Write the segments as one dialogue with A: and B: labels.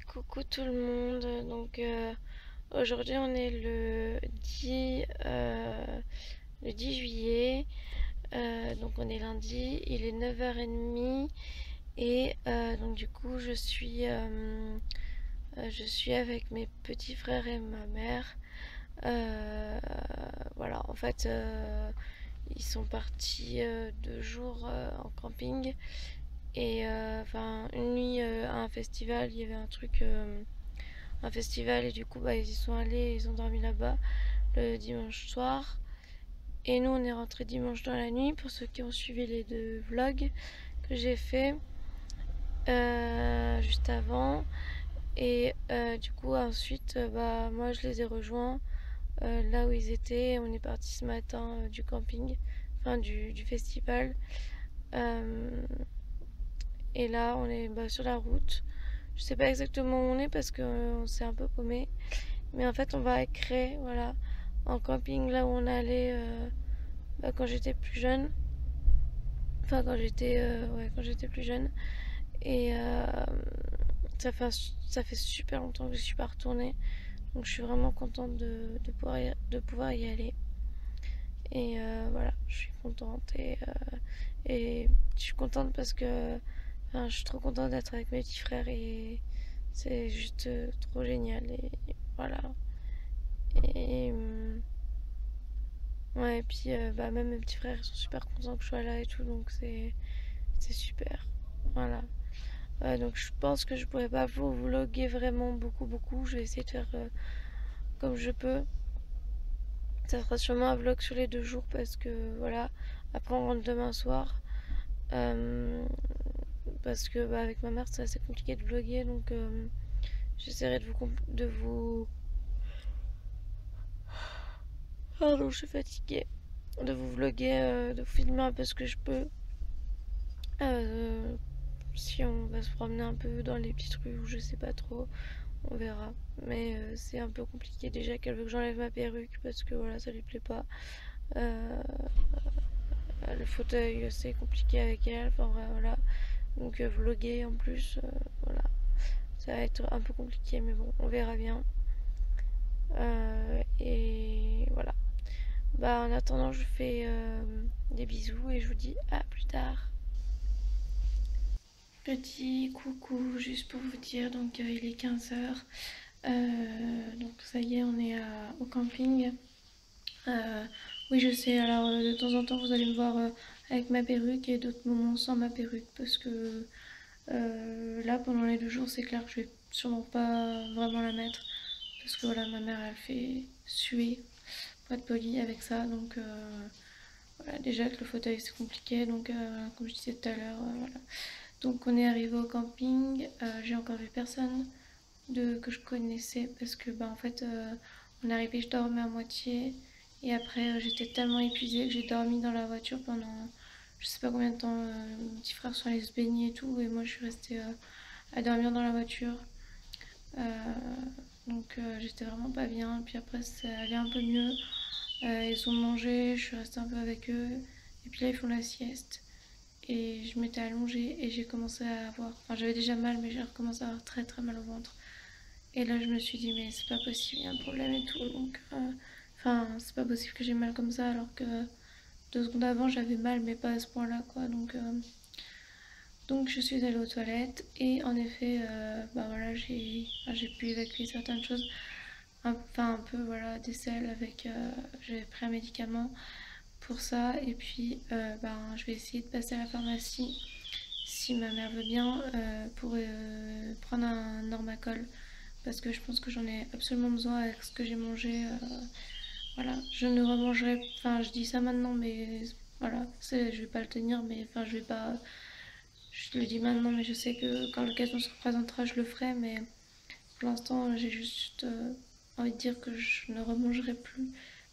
A: Coucou tout le monde. Aujourd'hui on est le 10 juillet. Donc on est lundi, il est 9h30 et donc du coup je suis avec mes petits frères et ma mère. Euh, voilà, en fait ils sont partis 2 jours en camping et enfin une nuit à un festival. Il y avait un festival et du coup bah, ils y sont allés, ils ont dormi là-bas le dimanche soir et nous on est rentrés dimanche dans la nuit pour ceux qui ont suivi les 2 vlogs que j'ai fait juste avant. Et du coup ensuite bah, moi je les ai rejoints là où ils étaient. On est parti ce matin du camping, enfin du festival. Euh, et là on est bah, sur la route. Je sais pas exactement où on est parce qu'on s'est un peu paumé. Mais en fait, on va à Cré, voilà, en camping, là où on allait bah, quand j'étais plus jeune. Enfin, quand j'étais plus jeune. Et ça fait super longtemps que je suis pas retournée. Donc, je suis vraiment contente de pouvoir y aller. Et voilà, je suis contente. Et je suis contente parce que enfin, je suis trop contente d'être avec mes petits frères. Et c'est juste trop génial. Et voilà. Et ouais, et puis bah, même mes petits frères ils sont super contents que je sois là et tout, donc c'est super. Voilà. Donc je pense que je pourrais pas vous vloguer vraiment beaucoup. Je vais essayer de faire comme je peux. Ça sera sûrement un vlog sur les 2 jours parce que voilà. Après on rentre demain soir. Euh, Parce que bah, avec ma mère c'est assez compliqué de vlogger, donc j'essaierai de vous. Pardon, je suis fatiguée. De vous vlogger, de vous filmer un peu ce que je peux. Euh, Si on va se promener un peu dans les petites rues ou je sais pas trop, on verra. Mais c'est un peu compliqué déjà qu'elle veut que j'enlève ma perruque parce que voilà, ça lui plaît pas. Euh, le fauteuil, c'est compliqué avec elle. Enfin voilà. Donc vlogger en plus, voilà. Ça va être un peu compliqué, mais bon, on verra bien. Et voilà. Bah en attendant, je vous fais des bisous et je vous dis à plus tard. Petit coucou, juste pour vous dire, donc il est 15h. Donc ça y est, on est au camping. Euh, oui, je sais, alors de temps en temps, vous allez me voir avec ma perruque et d'autres moments sans ma perruque parce que là, pendant les 2 jours, c'est clair que je vais sûrement pas vraiment la mettre parce que voilà, ma mère, elle fait suer, pour être polie avec ça. Donc voilà, déjà que le fauteuil, c'est compliqué. Donc, comme je disais tout à l'heure, voilà. Donc on est arrivé au camping, j'ai encore vu personne que je connaissais parce que bah en fait on est arrivé, je dormais à moitié et après j'étais tellement épuisée que j'ai dormi dans la voiture pendant je sais pas combien de temps. Mon petit frère sont allés se baigner et tout et moi je suis restée à dormir dans la voiture. Donc j'étais vraiment pas bien, puis après ça allait un peu mieux. Ils ont mangé, je suis restée un peu avec eux et puis là ils font la sieste et je m'étais allongée et j'ai commencé à avoir, enfin j'avais déjà mal mais j'ai recommencé à avoir très mal au ventre. Et là je me suis dit mais c'est pas possible, il y a un problème et tout. Donc enfin c'est pas possible que j'ai mal comme ça alors que 2 secondes avant j'avais mal mais pas à ce point là quoi. Donc je suis allée aux toilettes et en effet bah voilà j'ai pu évacuer certaines choses. Enfin un peu voilà des selles avec j'avais pris un médicament pour ça et puis ben, je vais essayer de passer à la pharmacie si ma mère veut bien pour prendre un Normacol parce que je pense que j'en ai absolument besoin avec ce que j'ai mangé. Voilà, je ne remangerai, enfin je dis ça maintenant mais voilà, je vais pas le tenir mais enfin je vais pas, je le dis maintenant mais je sais que quand l'occasion se représentera je le ferai mais pour l'instant j'ai juste envie de dire que je ne remangerai plus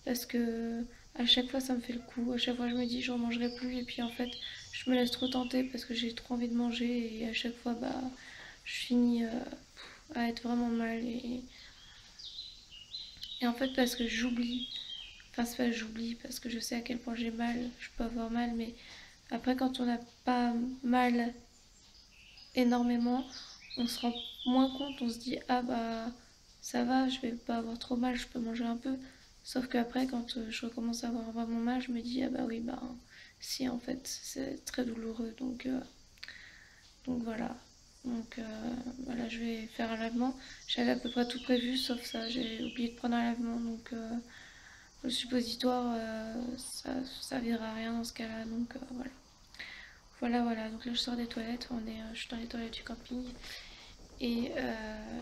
A: parce que à chaque fois ça me fait le coup, à chaque fois je me dis je remangerai plus et puis en fait je me laisse trop tenter parce que j'ai trop envie de manger et à chaque fois bah je finis à être vraiment mal et en fait parce que j'oublie, enfin c'est pas j'oublie parce que je sais à quel point j'ai mal, je peux avoir mal mais après quand on n'a pas mal énormément on se rend moins compte, on se dit ah bah ça va, je vais pas avoir trop mal, je peux manger un peu. Sauf qu'après quand je recommence à avoir vraiment mal, je me dis ah bah oui bah si en fait c'est très douloureux donc voilà. Donc voilà, je vais faire un lavement. J'avais à peu près tout prévu sauf ça, j'ai oublié de prendre un lavement donc le suppositoire ça servira à rien dans ce cas-là donc voilà. Donc là je sors des toilettes, je suis dans les toilettes du camping et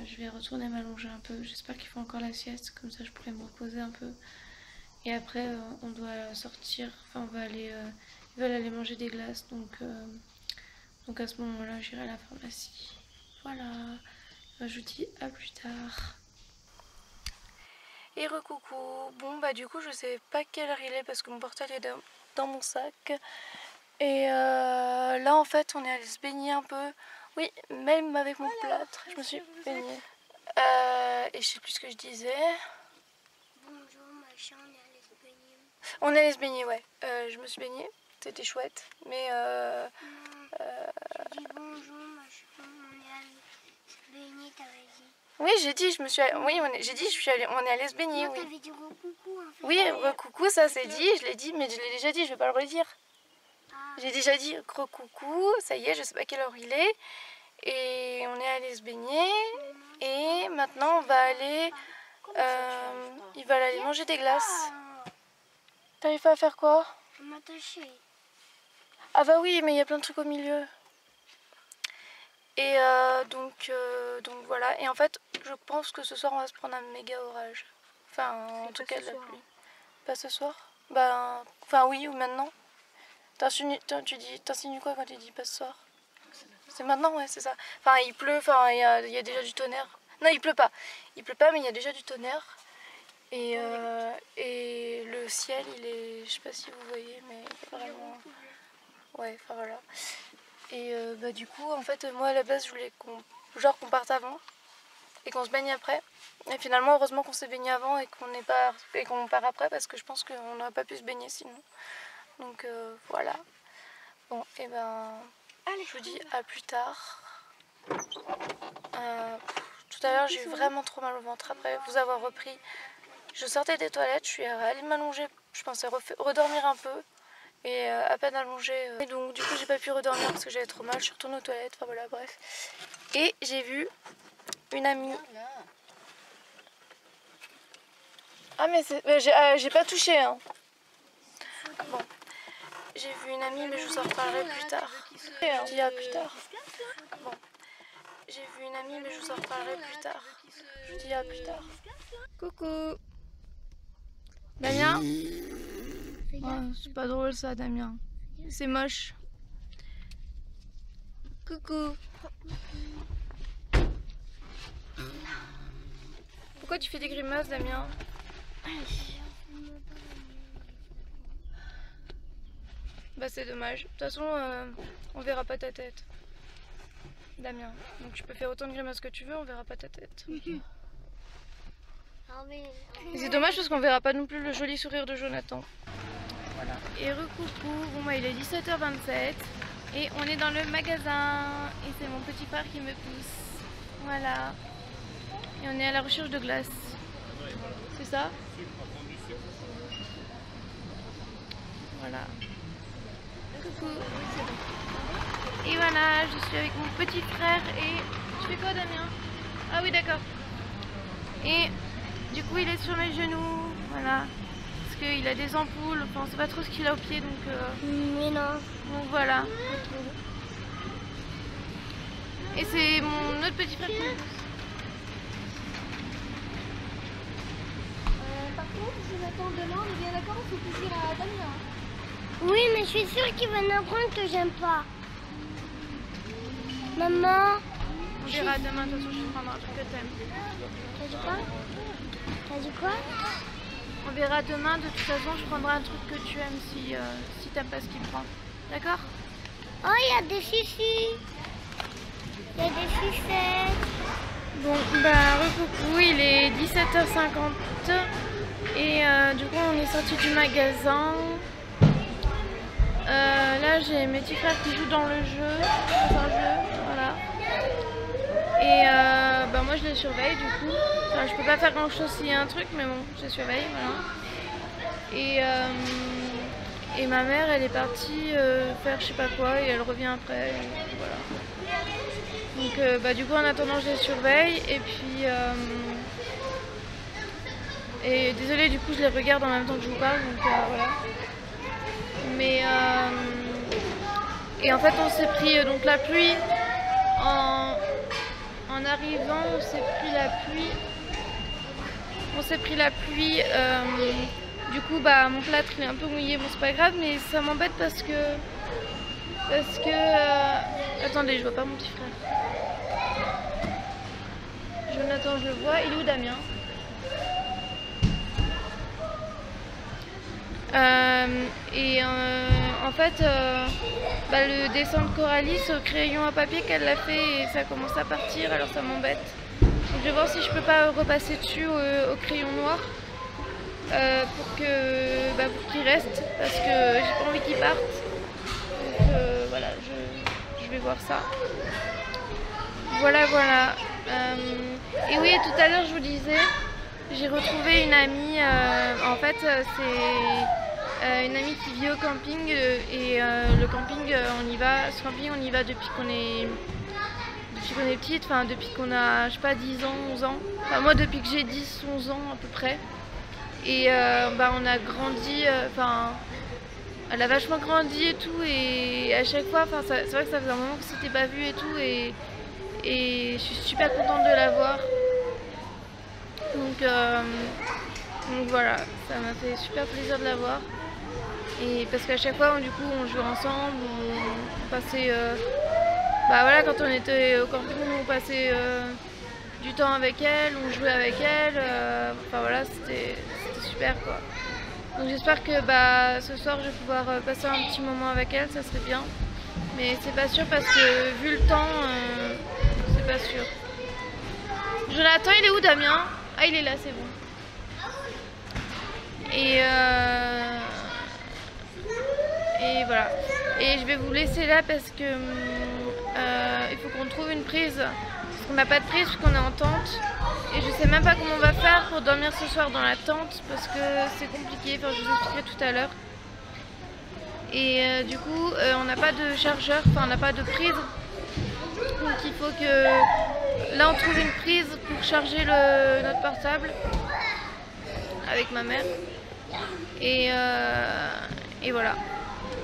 A: je vais retourner m'allonger un peu. J'espère qu'ils font encore la sieste, comme ça je pourrai me reposer un peu. Et après on doit sortir, enfin ils veulent aller manger des glaces donc à ce moment-là j'irai à la pharmacie. Voilà, je vous dis à plus tard. Et recoucou, bon bah du coup je sais pas quelle heure il est parce que mon portable est dans mon sac. Et là en fait on est allé se baigner un peu. Oui, même avec mon plâtre, je me suis baignée. Et je sais plus ce que je disais.
B: Bonjour machin, on est allé se baigner.
A: On est allé se baigner, ouais. Je me suis baignée, c'était chouette. Mais
B: J'ai dit bonjour machin, on est allé se baigner, t'avais dit.
A: oui, j'ai dit, j'ai dit, on est allé se baigner,
B: Non,
A: oui.
B: t'avais dit recoucou en fait.
A: Oui, recoucou, ça c'est dit, je l'ai dit, mais je l'ai déjà dit, je vais pas le redire.
B: Ah.
A: J'ai déjà dit recoucou, ça y est, je sais pas quelle heure il est. Et on est allé se baigner. Et maintenant on va aller... il va aller manger des glaces. T'arrives pas à faire quoi?
B: M'attacher.
A: Ah bah oui, mais il y a plein de trucs au milieu. Et donc voilà. Et en fait, je pense que ce soir on va se prendre un méga orage. Enfin, en tout cas de la pluie. Pas ce soir? Ben, enfin oui, ou maintenant. T'insinues quoi quand tu dis pas ce soir? C'est maintenant, ouais, c'est ça. Enfin, il pleut, enfin, il y a déjà du tonnerre. Non, il pleut pas, mais il y a déjà du tonnerre. Et le ciel, il est, je sais pas si vous voyez, mais vraiment... Ouais, enfin voilà. Et bah du coup, en fait, moi à la base, je voulais qu'on parte avant et qu'on se baigne après. Et finalement, heureusement qu'on s'est baigné avant et qu'on part après parce que je pense qu'on n'aurait pas pu se baigner sinon. Donc voilà. Bon, et ben, je vous dis à plus tard. Tout à l'heure, j'ai eu vraiment trop mal au ventre après vous avoir repris. Je sortais des toilettes, je suis allée m'allonger, je pensais redormir un peu. Et à peine allongée. Et donc du coup j'ai pas pu redormir parce que j'avais trop mal. Je suis retournée aux toilettes, enfin voilà, bref. Et j'ai vu une amie. Ah mais j'ai pas touché hein. Bon. J'ai vu une amie mais je vous en reparlerai plus tard. Je dis à plus tard. Bon. J'ai vu une amie mais je vous en reparlerai plus tard. Je dis à plus tard. Coucou Damien. Oh, c'est pas drôle ça Damien. C'est moche. Coucou. Pourquoi tu fais des grimaces Damien? Bah c'est dommage. De toute façon on verra pas ta tête. Damien. Donc tu peux faire autant de grimaces que tu veux, on verra pas ta tête. Et c'est dommage parce qu'on verra pas non plus le joli sourire de Jonathan. Voilà. Et recoucou, bon bah il est 17h27 et on est dans le magasin et c'est mon petit frère qui me pousse. Voilà. Et on est à la recherche de glace. C'est ça? Voilà. Coucou. Et voilà, je suis avec mon petit frère et... Tu fais quoi Damien? Ah oui d'accord. Et du coup il est sur mes genoux, voilà. Qu'il a des ampoules, enfin on sait pas trop ce qu'il a au pied donc...
B: Mais non.
A: Donc voilà. Et c'est mon autre petit frère qui me pousse.
C: Par contre, Jonathan, demain on est bien d'accord, il faut plaisir à Damien.
B: Oui, mais je suis sûre qu'il va nous apprendre que j'aime pas. Maman.
A: On verra demain, de toute façon je vais prendre un truc que t'aimes.
B: T'as dit quoi? T'as dit quoi?
A: On verra demain, de toute façon je prendrai un truc que tu aimes si t'aimes pas ce qu'il prend. D'accord?
B: Oh, il y a des chichis. Il y a des sucettes.
A: Bon, bah recoucou, il est 17h50 et du coup on est sorti du magasin. Là j'ai mes petits frères qui jouent dans le jeu, voilà. Et bah moi je les surveille du coup. Enfin, je peux pas faire grand chose s'il y a un truc, mais bon, je les surveille, voilà. Et ma mère, elle est partie faire je sais pas quoi et elle revient après. Et voilà. Donc bah du coup en attendant je les surveille et puis et désolée du coup je les regarde en même temps que je vous parle donc voilà. Mais et en fait on s'est pris donc la pluie en arrivant on s'est pris la pluie. On s'est pris la pluie. Du coup bah mon plâtre il est un peu mouillé, bon c'est pas grave mais ça m'embête parce que attendez je vois pas mon petit frère. Jonathan je le vois, il est où Damien? En fait bah, le dessin de Coralis au crayon à papier qu'elle l'a fait et ça commence à partir alors ça m'embête. Donc je vais voir si je peux pas repasser dessus au crayon noir pour qu'il reste parce que j'ai pas envie qu'il parte. Donc voilà, je vais voir ça. Voilà. Et oui, tout à l'heure je vous disais, j'ai retrouvé une amie. En fait, c'est une amie qui vit au camping et le camping, on y va. Ce camping, on y va depuis qu'on est petite, enfin depuis qu'on a, je sais pas, 10 ans, 11 ans. Enfin moi depuis que j'ai 10, 11 ans à peu près. Et bah on a grandi, enfin elle a vachement grandi et tout et à chaque fois, enfin c'est vrai que ça faisait un moment que c'était pas vu et tout et je suis super contente de la voir. Donc voilà, ça m'a fait super plaisir de la voir. Et parce qu'à chaque fois, du coup, on jouait ensemble, on passait... bah voilà, quand on était au camping, on passait du temps avec elle, on jouait avec elle. Enfin voilà, c'était super quoi. Donc j'espère que bah, ce soir, je vais pouvoir passer un petit moment avec elle, ça serait bien. Mais c'est pas sûr parce que vu le temps, c'est pas sûr. Jonathan, il est où Damien? Ah, il est là, c'est bon. Et voilà. Et je vais vous laisser là parce que il faut qu'on trouve une prise. Parce qu'on n'a pas de prise puisqu'on est en tente. Et je sais même pas comment on va faire pour dormir ce soir dans la tente parce que c'est compliqué. Enfin, je vous expliquerai tout à l'heure. Et du coup, on n'a pas de chargeur, enfin, on n'a pas de prise. Donc il faut que... Là, on trouve une prise pour charger notre portable avec ma mère. Et voilà.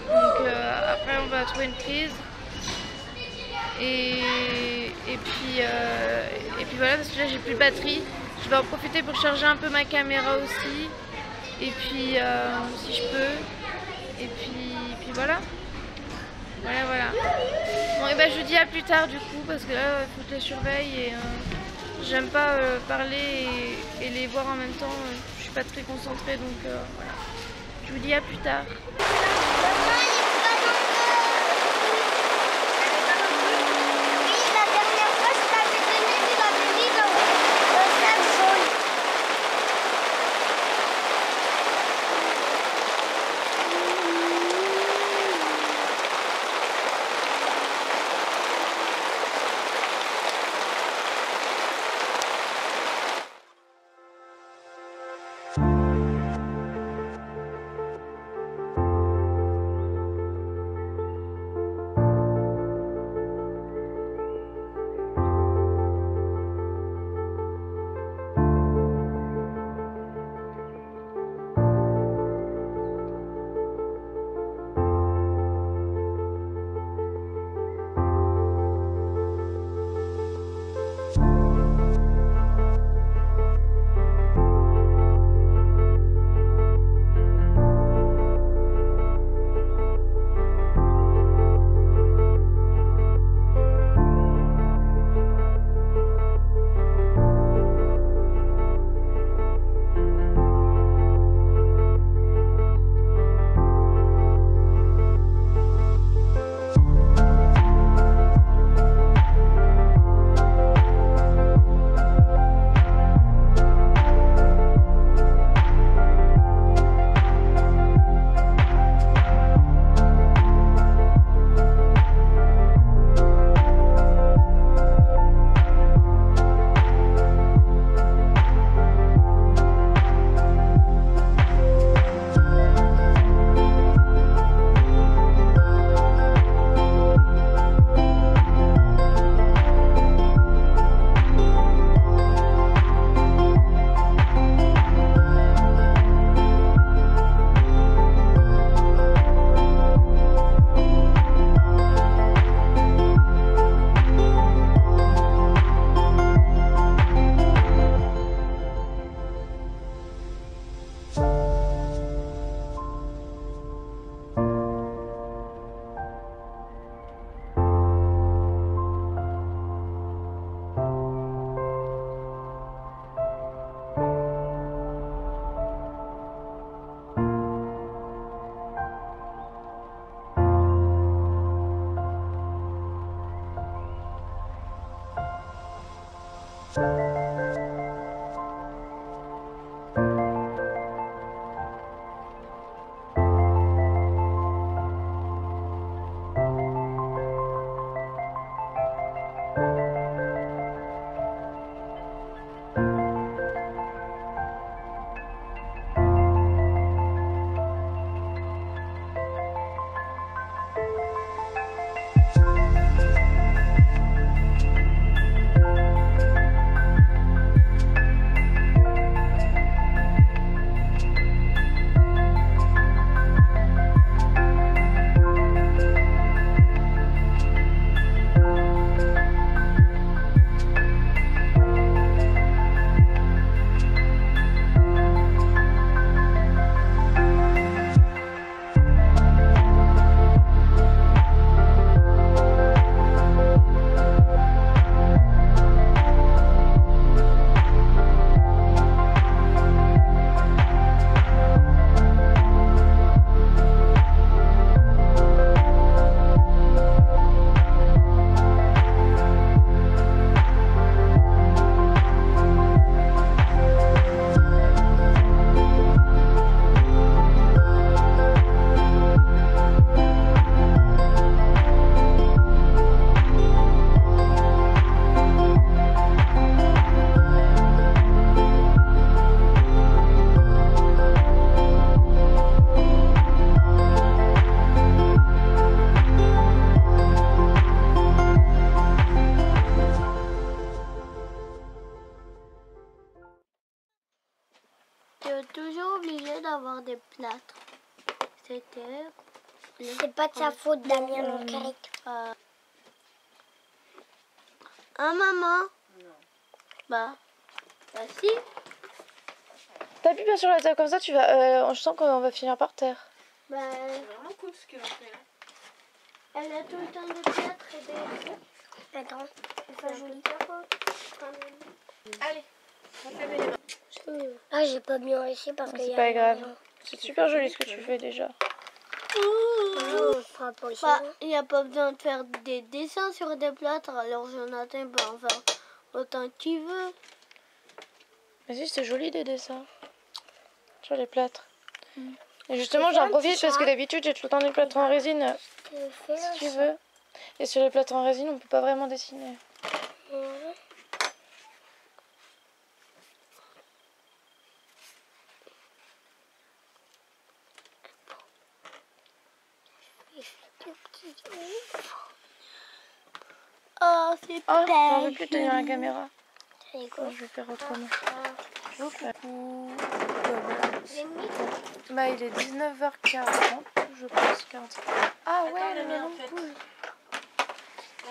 A: Donc après, on va trouver une prise. Et puis voilà, parce que là, j'ai plus de batterie. Je vais en profiter pour charger un peu ma caméra aussi. Et puis, si je peux. Et puis voilà. Voilà. Bon, et ben je vous dis à plus tard du coup, parce que là, il faut que je les surveille et j'aime pas parler et les voir en même temps. Je suis pas très concentrée, donc voilà. Je vous dis à plus tard.
B: Toujours obligé d'avoir des plâtres. C'était... C'est pas de sa faute, Damien, mon cake. Hein, maman? Non. Bah si.
A: T'appuies bien sur la table comme ça, tu vas. Je sens qu'on va finir par terre.
B: Bah...
C: C'est vraiment cool ce qu'elle a fait.
B: Elle a tout le temps des plâtres et des... Attends, c'est pas joli.
C: Allez, on fait les mains.
B: Ah, j'ai pas bien réussi parce que...
A: C'est pas grave. C'est super joli ce que tu fais déjà.
B: Il n'y a pas besoin de faire des dessins sur des plâtres, alors Jonathan peut en faire autant qu'il veut.
A: Mais si, c'est joli des dessins. Sur les plâtres. Et justement, j'en profite parce que d'habitude, j'ai tout le temps des plâtres en résine. Si tu veux. Et sur les plâtres en résine, on peut pas vraiment dessiner.
B: Oh, c'est
A: Oh, j'en veux
B: belle.
A: plus tenir la caméra.
B: C'est quoi?
A: Je vais faire autrement. Bah, il est 19h40, je pense. 40. Ah ouais, le melon cool.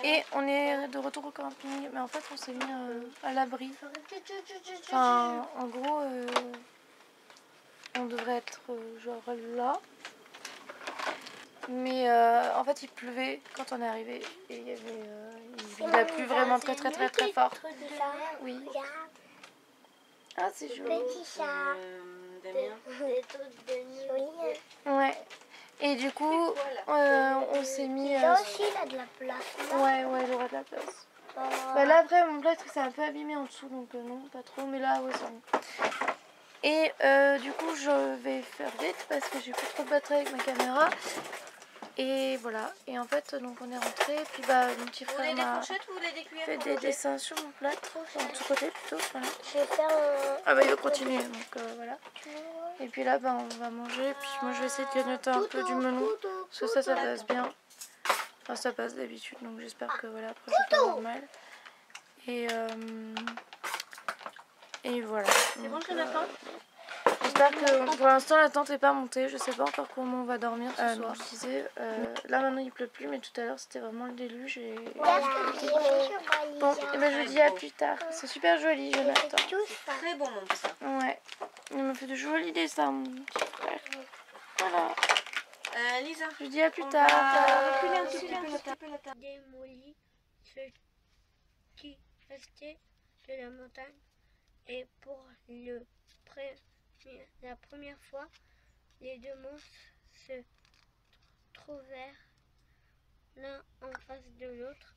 A: Et on est de retour au camping, mais en fait on s'est mis à l'abri. Enfin, en gros, on devrait être genre là. Mais en fait il pleuvait quand on est arrivé et il y avait, il a plu vraiment très fort. Oui. Ah c'est joli.
B: Petit chat.
C: Damien.
A: Ouais. Et du coup, on s'est mis.
B: Là aussi, il a de la place.
A: Ouais, il aura de la place. Bah là après mon plâtre c'est un peu abîmé en dessous donc non pas trop, mais là ouais c'est bon. Et du coup je vais faire vite parce que j'ai plus trop de batterie avec ma caméra. Et voilà, et en fait donc on est rentré, puis bah mon petit frère m'a fait des dessins sur mon plâtre, de ce côté plutôt, voilà.
B: Je vais faire un...
A: Ah bah il va continuer donc voilà. Et puis là bah on va manger, puis moi je vais essayer de grignoter un peu du melon, parce que ça passe bien. Enfin ça passe d'habitude donc j'espère que voilà, après je vais pas avoir mal. Et voilà.
C: C'est bon, Jonathan?
A: J'espère que pour l'instant la tente n'est pas montée, je sais pas encore comment on va dormir ce soir. Je disais, là maintenant il pleut plus mais tout à l'heure c'était vraiment le déluge et... Bon, et ben je vous dis à plus tard, c'est super joli Jonathan.
C: Très bon mon petit.
A: Ouais, il m'a fait de jolis dessins mon petit frère. Voilà,
C: Lisa,
A: je vous dis à plus
C: on
A: tard.
C: va reculer un petit peu la table.
B: Démoli ce qui restait de la montagne et pour la première fois, les deux monstres se trouvèrent l'un en face de l'autre.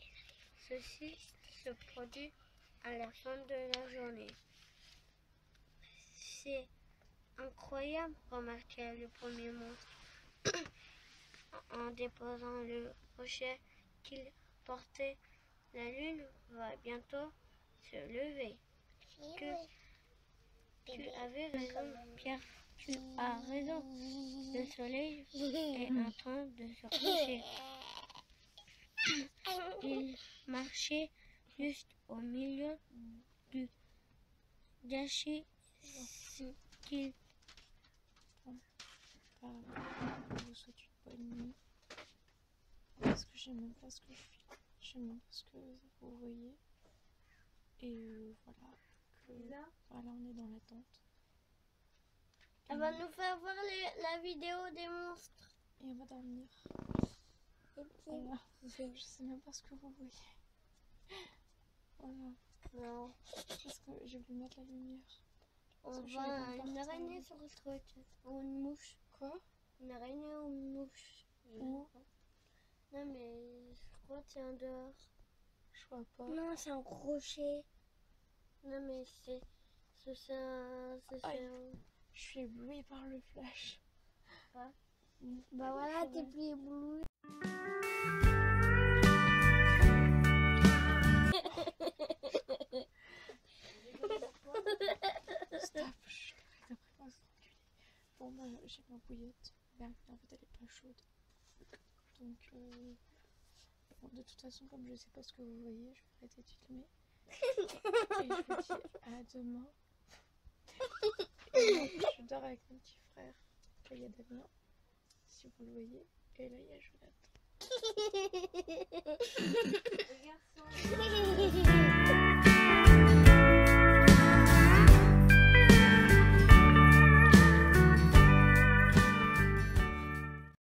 B: Ceci se produit à la fin de la journée. C'est incroyable, remarqua le premier monstre en déposant le rocher qu'il portait. La lune va bientôt se lever. Tu avais raison, Pierre, tu as raison. Le soleil est en train de se coucher. Il marchait juste au milieu du gâchis qu'il...
A: Je vous souhaite une bonne nuit. Parce que je sais même pas ce que je fais. Je sais même pas ce que vous voyez. Et voilà. Voilà, on est dans l'attente.
B: Elle va nous faire voir la vidéo des monstres.
A: Et on va dormir. Voilà. Je sais même pas ce que vous voyez. Voilà.
B: Non.
A: Parce que j'ai voulu mettre la lumière.
B: On voit une araignée sur le truc. Ou une mouche.
A: Quoi?
B: Une araignée ou une mouche.
A: Où?
B: Non mais je crois que c'est en dehors.
A: Je vois pas.
B: Non, c'est un crochet. Non mais c'est un...
A: Je suis éblouie par le flash.
B: Ah. Bah voilà, t'es plus éblouie.
A: Stop, je arrête après moi, c'est enculé. Bon bah j'ai ma bouillotte. Merde, mais en fait elle est pas chaude. Donc bon, de toute façon comme je sais pas ce que vous voyez, je vais arrêter de filmer. Et je vous dis à demain. Et donc, je dors avec mon petit frère. Là il y a Damien, si vous le voyez. Et là il y a Jonathan.